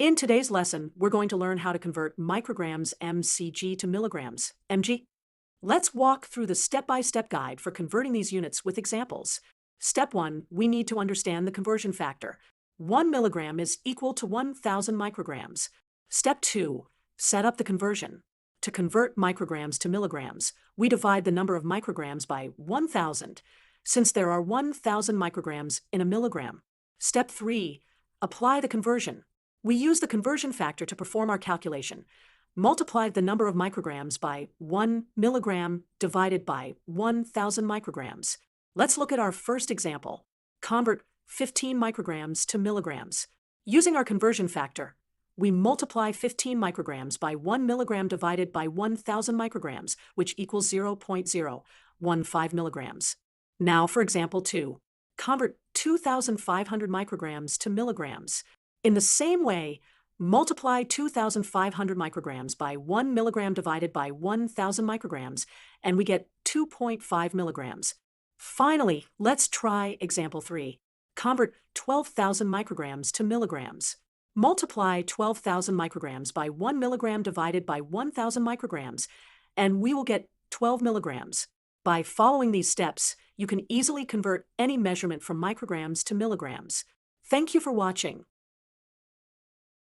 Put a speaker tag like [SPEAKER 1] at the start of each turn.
[SPEAKER 1] In today's lesson, we're going to learn how to convert micrograms mcg to milligrams mg. Let's walk through the step-by-step guide for converting these units with examples. Step 1, we need to understand the conversion factor. 1 milligram is equal to 1,000 micrograms. Step 2, set up the conversion. To convert micrograms to milligrams, we divide the number of micrograms by 1,000, since there are 1,000 micrograms in a milligram. Step 3, apply the conversion. We use the conversion factor to perform our calculation. Multiply the number of micrograms by 1 milligram divided by 1,000 micrograms. Let's look at our first example. Convert 15 micrograms to milligrams. Using our conversion factor, we multiply 15 micrograms by 1 milligram divided by 1,000 micrograms, which equals 0.015 milligrams. Now for example 2. Convert 2,500 micrograms to milligrams. In the same way, multiply 2,500 micrograms by 1 milligram divided by 1,000 micrograms, and we get 2.5 milligrams. Finally, let's try example 3. Convert 12,000 micrograms to milligrams. Multiply 12,000 micrograms by 1 milligram divided by 1,000 micrograms, and we will get 12 milligrams. By following these steps, you can easily convert any measurement from micrograms to milligrams. Thank you for watching.